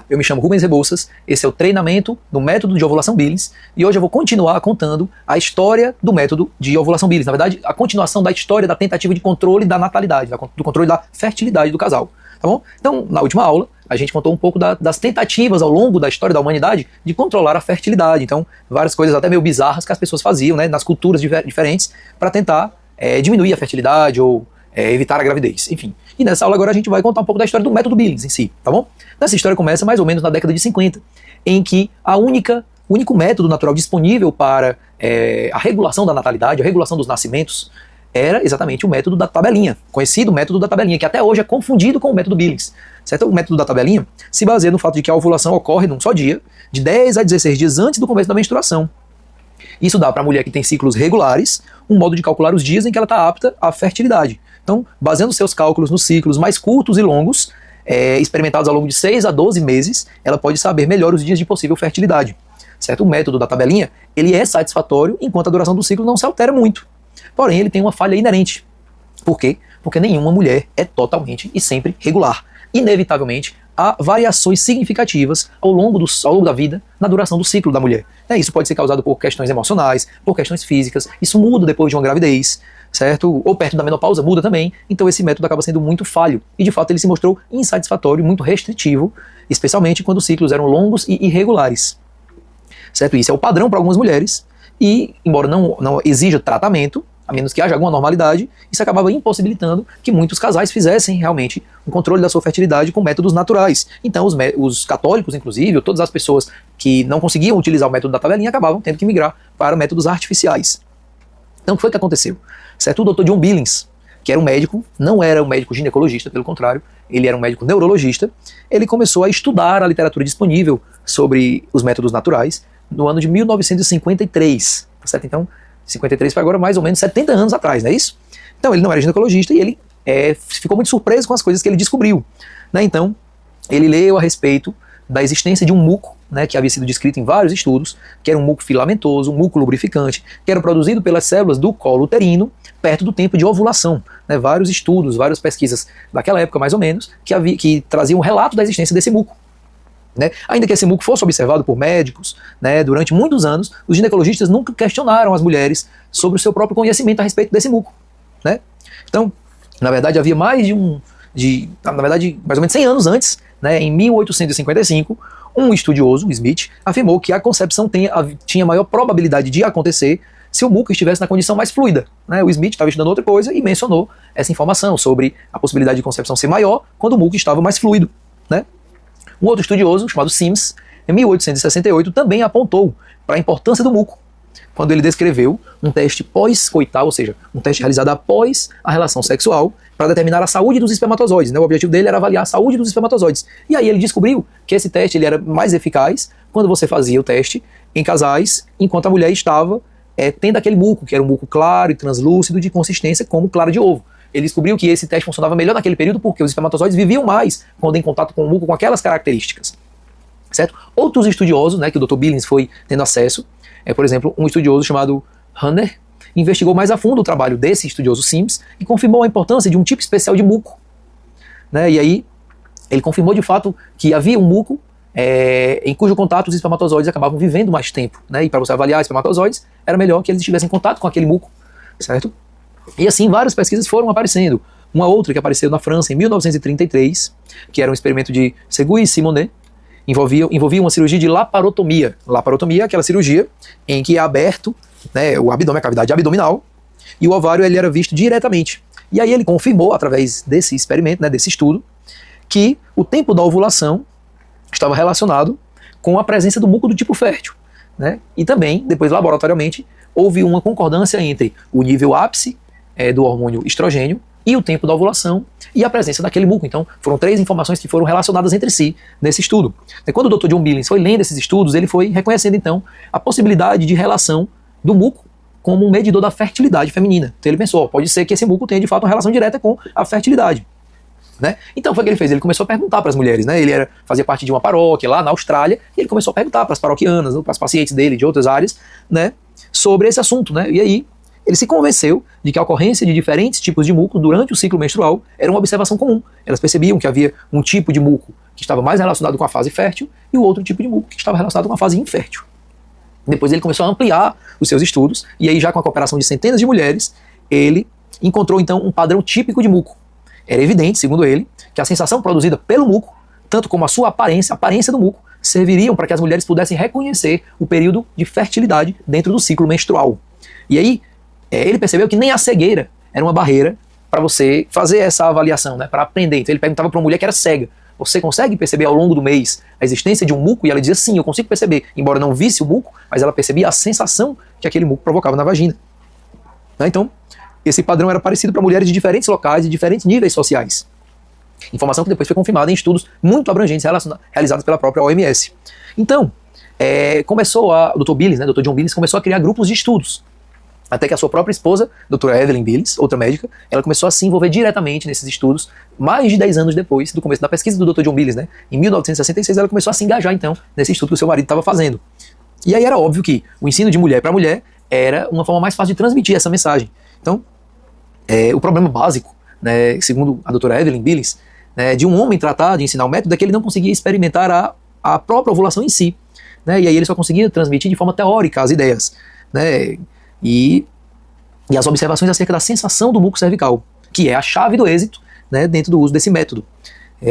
Eu me chamo Rubens Rebouças, esse é o treinamento do método de ovulação Billings e hoje eu vou continuar contando a história do método de ovulação Billings, na verdade a continuação da história da tentativa de controle da natalidade, do controle da fertilidade do casal, tá bom? Então, na última aula, a gente contou um pouco das tentativas ao longo da história da humanidade de controlar a fertilidade, então várias coisas até meio bizarras que as pessoas faziam, né, nas culturas diferentes para tentar diminuir a fertilidade ou evitar a gravidez, enfim. E nessa aula agora a gente vai contar um pouco da história do método Billings em si, tá bom? Essa história começa mais ou menos na década de 50, em que o único método natural disponível para a regulação da natalidade, a regulação dos nascimentos, era exatamente o método da tabelinha, conhecido método da tabelinha, que até hoje é confundido com o método Billings. Certo? O método da tabelinha se baseia no fato de que a ovulação ocorre num só dia, de 10 a 16 dias antes do começo da menstruação. Isso dá para a mulher que tem ciclos regulares um modo de calcular os dias em que ela está apta à fertilidade. Então, baseando seus cálculos nos ciclos mais curtos e longos, experimentados ao longo de 6 a 12 meses, ela pode saber melhor os dias de possível fertilidade. Certo? O método da tabelinha, ele é satisfatório enquanto a duração do ciclo não se altera muito. Porém, ele tem uma falha inerente. Por quê? Porque nenhuma mulher é totalmente e sempre regular. Inevitavelmente, há variações significativas ao longo da vida na duração do ciclo da mulher. Isso pode ser causado por questões emocionais, por questões físicas, isso muda depois de uma gravidez, certo? Ou perto da menopausa muda também, então esse método acaba sendo muito falho, e de fato ele se mostrou insatisfatório e muito restritivo, especialmente quando os ciclos eram longos e irregulares. Certo? Isso é o padrão para algumas mulheres, e embora não exija tratamento, a menos que haja alguma normalidade, isso acabava impossibilitando que muitos casais fizessem realmente um controle da sua fertilidade com métodos naturais. Então os católicos, inclusive, ou todas as pessoas que não conseguiam utilizar o método da tabelinha, acabavam tendo que migrar para métodos artificiais. Então o que foi que aconteceu? Certo? O Dr. John Billings, que era um médico, não era um médico ginecologista, pelo contrário, ele era um médico neurologista, ele começou a estudar a literatura disponível sobre os métodos naturais no ano de 1953, certo? Então, 53 foi agora mais ou menos 70 anos atrás, não é isso? Então ele não era ginecologista e ele ficou muito surpreso com as coisas que ele descobriu. Né? Então ele leu a respeito da existência de um muco, né, que havia sido descrito em vários estudos, que era um muco filamentoso, um muco lubrificante, que era produzido pelas células do colo uterino perto do tempo de ovulação. Né? Vários estudos, várias pesquisas daquela época mais ou menos, que traziam um relato da existência desse muco. Né? Ainda que esse muco fosse observado por médicos, né, durante muitos anos, os ginecologistas nunca questionaram as mulheres sobre o seu próprio conhecimento a respeito desse muco. Né? Então, na verdade, havia mais ou menos 100 anos antes, né, em 1855, um estudioso, Smith, afirmou que a concepção tinha maior probabilidade de acontecer se o muco estivesse na condição mais fluida. Né? O Smith estava estudando outra coisa e mencionou essa informação sobre a possibilidade de concepção ser maior quando o muco estava mais fluido. Né? Um outro estudioso, chamado Sims, em 1868, também apontou para a importância do muco, quando ele descreveu um teste pós-coital, ou seja, um teste realizado após a relação sexual, para determinar a saúde dos espermatozoides. Né? O objetivo dele era avaliar a saúde dos espermatozoides. E aí ele descobriu que esse teste ele era mais eficaz quando você fazia o teste em casais, enquanto a mulher estava tendo aquele muco, que era um muco claro e translúcido de consistência como clara de ovo. Ele descobriu que esse teste funcionava melhor naquele período porque os espermatozoides viviam mais quando em contato com o muco com aquelas características. Certo? Outros estudiosos, né, que o Dr. Billings foi tendo acesso, por exemplo, um estudioso chamado Hanner, investigou mais a fundo o trabalho desse estudioso Sims e confirmou a importância de um tipo especial de muco. Né? E aí ele confirmou de fato que havia um muco em cujo contato os espermatozoides acabavam vivendo mais tempo. Né? E para você avaliar espermatozoides, era melhor que eles estivessem em contato com aquele muco. Certo? E assim várias pesquisas foram aparecendo. Uma outra que apareceu na França em 1933, que era um experimento de Seguin e Simonet, envolvia uma cirurgia de laparotomia. Laparotomia é aquela cirurgia em que é aberto, né, o abdômen, a cavidade abdominal, e o ovário ele era visto diretamente. E aí ele confirmou, através desse experimento, né, desse estudo, que o tempo da ovulação estava relacionado com a presença do muco do tipo fértil. Né? E também, depois laboratorialmente, houve uma concordância entre o nível ápice do hormônio estrogênio e o tempo da ovulação e a presença daquele muco. Então, foram 3 informações que foram relacionadas entre si nesse estudo. E quando o Dr. John Billings foi lendo esses estudos, ele foi reconhecendo, então, a possibilidade de relação do muco como um medidor da fertilidade feminina. Então ele pensou, pode ser que esse muco tenha, de fato, uma relação direta com a fertilidade. Né? Então foi o que ele fez, ele começou a perguntar para as mulheres, né? Ele fazia parte de uma paróquia lá na Austrália, e ele começou a perguntar para as paroquianas, para as pacientes dele de outras áreas, né, sobre esse assunto. Né? E aí ele se convenceu de que a ocorrência de diferentes tipos de muco durante o ciclo menstrual era uma observação comum. Elas percebiam que havia um tipo de muco que estava mais relacionado com a fase fértil, e o outro tipo de muco que estava relacionado com a fase infértil. Depois ele começou a ampliar os seus estudos, e aí já com a cooperação de centenas de mulheres, ele encontrou então um padrão típico de muco. Era evidente, segundo ele, que a sensação produzida pelo muco, tanto como a sua aparência, a aparência do muco, serviriam para que as mulheres pudessem reconhecer o período de fertilidade dentro do ciclo menstrual. E aí, ele percebeu que nem a cegueira era uma barreira para você fazer essa avaliação, né, para aprender. Então ele perguntava para uma mulher que era cega: você consegue perceber ao longo do mês a existência de um muco? E ela dizia: sim, eu consigo perceber. Embora não visse o muco, mas ela percebia a sensação que aquele muco provocava na vagina. Então, esse padrão era parecido para mulheres de diferentes locais e diferentes níveis sociais. Informação que depois foi confirmada em estudos muito abrangentes realizados pela própria OMS. Então, o Dr. Billis, né, Dr. John Billis, começou a criar grupos de estudos. Até que a sua própria esposa, doutora Evelyn Billis, outra médica, ela começou a se envolver diretamente nesses estudos, mais de 10 anos depois do começo da pesquisa do Dr. John Billis, né? Em 1966 ela começou a se engajar, então, nesse estudo que o seu marido estava fazendo. E aí era óbvio que o ensino de mulher para mulher era uma forma mais fácil de transmitir essa mensagem. Então, o problema básico, né, segundo a doutora Evelyn Billis, né, de um homem tratar de ensinar o método é que ele não conseguia experimentar a própria ovulação em si. Né? E aí ele só conseguia transmitir de forma teórica as ideias. Né? E as observações acerca da sensação do muco cervical, que é a chave do êxito, né, dentro do uso desse método.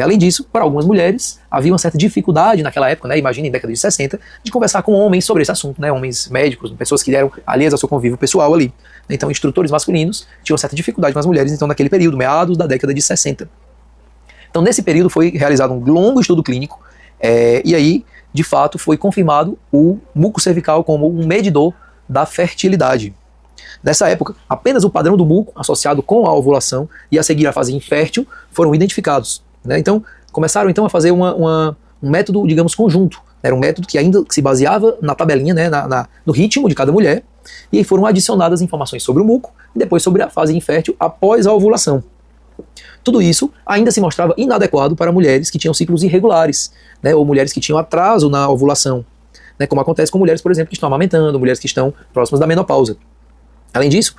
Além disso, para algumas mulheres, havia uma certa dificuldade naquela época, né, imagina em década de 60, de conversar com homens sobre esse assunto, né, homens médicos, pessoas que eram alheias ao seu convívio pessoal ali. Então, instrutores masculinos tinham certa dificuldade com as mulheres, então, naquele período, meados da década de 60. Então, nesse período foi realizado um longo estudo clínico, e aí, de fato, foi confirmado o muco cervical como um medidor da fertilidade. Nessa época, apenas o padrão do muco associado com a ovulação e a seguir a fase infértil foram identificados. Né? Então, começaram então a fazer um método, digamos, conjunto. Era um método que ainda se baseava na tabelinha, né, no ritmo de cada mulher, e aí foram adicionadas informações sobre o muco e depois sobre a fase infértil após a ovulação. Tudo isso ainda se mostrava inadequado para mulheres que tinham ciclos irregulares, né, ou mulheres que tinham atraso na ovulação, né, como acontece com mulheres, por exemplo, que estão amamentando, mulheres que estão próximas da menopausa. Além disso,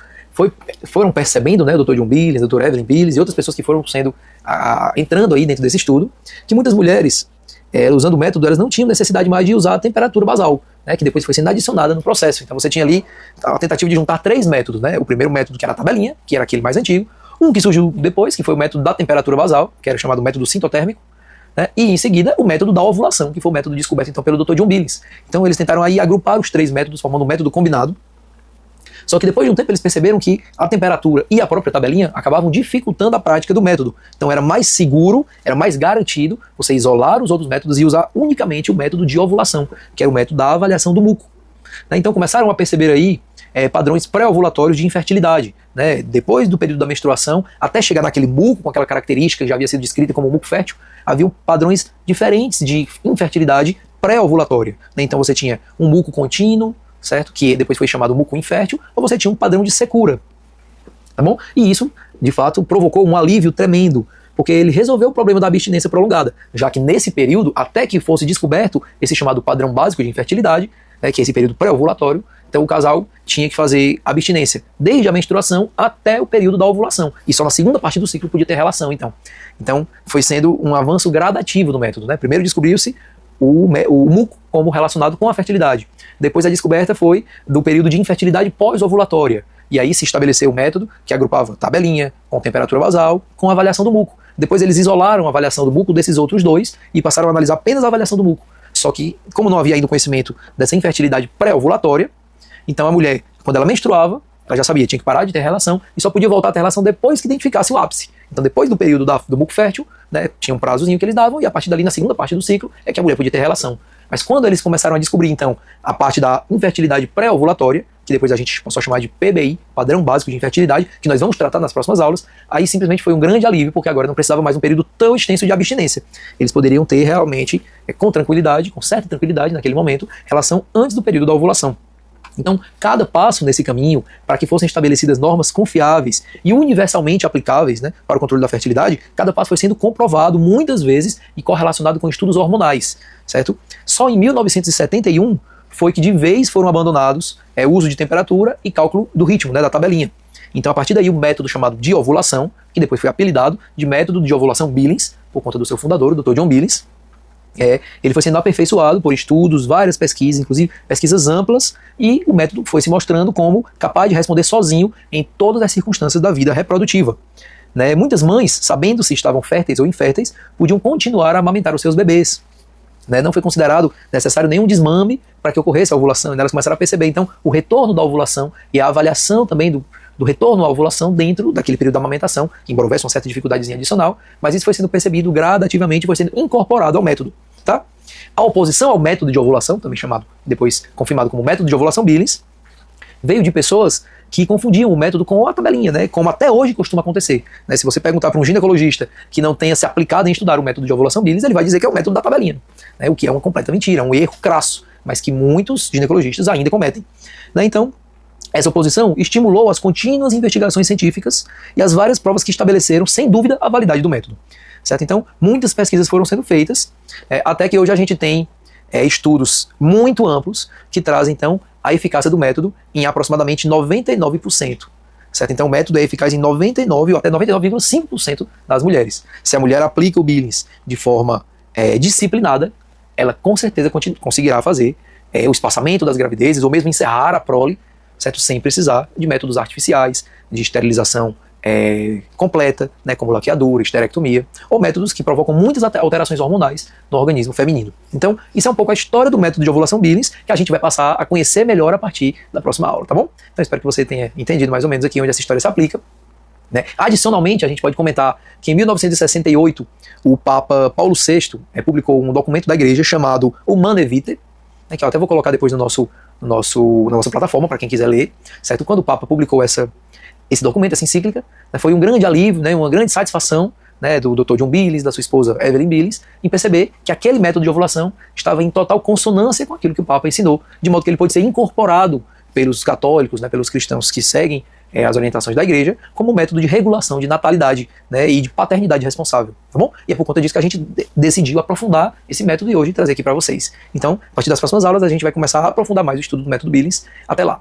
foram percebendo, né, o Dr. John Billis, a Dr. Evelyn Billis e outras pessoas que foram entrando aí dentro desse estudo, que muitas mulheres, usando o método, elas não tinham necessidade mais de usar a temperatura basal, né, que depois foi sendo adicionada no processo. Então você tinha ali a tentativa de juntar 3 métodos, né, o primeiro método que era a tabelinha, que era aquele mais antigo, um que surgiu depois, que foi o método da temperatura basal, que era chamado método sintotérmico, né, e em seguida o método da ovulação, que foi o método descoberto então pelo Dr. John Billis. Então eles tentaram aí agrupar os 3 métodos, formando um método combinado. Só que depois de um tempo eles perceberam que a temperatura e a própria tabelinha acabavam dificultando a prática do método. Então era mais seguro, era mais garantido você isolar os outros métodos e usar unicamente o método de ovulação, que era o método da avaliação do muco. Então começaram a perceber aí padrões pré-ovulatórios de infertilidade. Né? Depois do período da menstruação, até chegar naquele muco com aquela característica que já havia sido descrita como muco fértil, haviam padrões diferentes de infertilidade pré-ovulatória. Né? Então você tinha um muco contínuo, certo? Que depois foi chamado muco infértil, ou você tinha um padrão de secura. Tá bom? E isso, de fato, provocou um alívio tremendo, porque ele resolveu o problema da abstinência prolongada, já que nesse período, até que fosse descoberto esse chamado padrão básico de infertilidade, que é esse período pré-ovulatório, então o casal tinha que fazer abstinência desde a menstruação até o período da ovulação, e só na segunda parte do ciclo podia ter relação, então. Então foi sendo um avanço gradativo do método. Né? Primeiro descobriu-se o muco como relacionado com a fertilidade. Depois a descoberta foi do período de infertilidade pós-ovulatória. E aí se estabeleceu o método que agrupava tabelinha, com temperatura basal, com avaliação do muco. Depois eles isolaram a avaliação do muco desses outros 2 e passaram a analisar apenas a avaliação do muco. Só que, como não havia ainda o conhecimento dessa infertilidade pré-ovulatória, então a mulher, quando ela menstruava, ela já sabia, tinha que parar de ter relação e só podia voltar a ter relação depois que identificasse o ápice. Então depois do período do muco fértil, né, tinha um prazozinho que eles davam e a partir dali, na segunda parte do ciclo, é que a mulher podia ter relação. Mas quando eles começaram a descobrir, então, a parte da infertilidade pré-ovulatória, que depois a gente passou a chamar de PBI, Padrão Básico de Infertilidade, que nós vamos tratar nas próximas aulas, aí simplesmente foi um grande alívio, porque agora não precisava mais um período tão extenso de abstinência. Eles poderiam ter realmente, com tranquilidade, com certa tranquilidade naquele momento, relação antes do período da ovulação. Então, cada passo nesse caminho, para que fossem estabelecidas normas confiáveis e universalmente aplicáveis, né, para o controle da fertilidade, cada passo foi sendo comprovado muitas vezes e correlacionado com estudos hormonais, certo? Só em 1971 foi que de vez foram abandonados o uso de temperatura e cálculo do ritmo, né, da tabelinha. Então, a partir daí, o método chamado de ovulação, que depois foi apelidado de método de ovulação Billings, por conta do seu fundador, o Dr. John Billings, Ele foi sendo aperfeiçoado por estudos, várias pesquisas, inclusive pesquisas amplas, e o método foi se mostrando como capaz de responder sozinho em todas as circunstâncias da vida reprodutiva. Né? Muitas mães, sabendo se estavam férteis ou inférteis, podiam continuar a amamentar os seus bebês. Né? Não foi considerado necessário nenhum desmame para que ocorresse a ovulação, e elas começaram a perceber, então, o retorno da ovulação e a avaliação também do retorno à ovulação dentro daquele período da amamentação, embora houvesse uma certa dificuldadezinha adicional, mas isso foi sendo percebido gradativamente, foi sendo incorporado ao método. Tá? A oposição ao método de ovulação, também chamado, depois confirmado como método de ovulação Billings, veio de pessoas que confundiam o método com a tabelinha, né, como até hoje costuma acontecer. Né? Se você perguntar para um ginecologista que não tenha se aplicado em estudar o método de ovulação Billings, ele vai dizer que é o método da tabelinha, né, o que é uma completa mentira, um erro crasso, mas que muitos ginecologistas ainda cometem. Né? Então, essa oposição estimulou as contínuas investigações científicas e as várias provas que estabeleceram, sem dúvida, a validade do método. Certo? Então, muitas pesquisas foram sendo feitas, até que hoje a gente tem estudos muito amplos que trazem, então, a eficácia do método em aproximadamente 99%. Certo? Então, o método é eficaz em 99% ou até 99,5% das mulheres. Se a mulher aplica o Billings de forma disciplinada, ela com certeza conseguirá fazer o espaçamento das gravidezes ou mesmo encerrar a prole, certo? Sem precisar de métodos artificiais, de esterilização completa, né, como laqueadura, esterectomia, ou métodos que provocam muitas alterações hormonais no organismo feminino. Então, isso é um pouco a história do método de ovulação Billings, que a gente vai passar a conhecer melhor a partir da próxima aula, tá bom? Então, espero que você tenha entendido mais ou menos aqui onde essa história se aplica. Né? Adicionalmente, a gente pode comentar que em 1968, o Papa Paulo VI publicou um documento da igreja chamado Humanae Vitae, né, que eu até vou colocar depois na nossa plataforma, para quem quiser ler, certo? Quando o Papa publicou esse documento, essa encíclica, né, foi um grande alívio, né, uma grande satisfação, né, do Dr. John Billings, da sua esposa Evelyn Billings, em perceber que aquele método de ovulação estava em total consonância com aquilo que o Papa ensinou, de modo que ele pode ser incorporado pelos católicos, né, pelos cristãos que seguem as orientações da igreja, como método de regulação de natalidade, né, e de paternidade responsável, tá bom? E é por conta disso que a gente decidiu aprofundar esse método e hoje trazer aqui para vocês. Então, a partir das próximas aulas, a gente vai começar a aprofundar mais o estudo do método Billings. Até lá!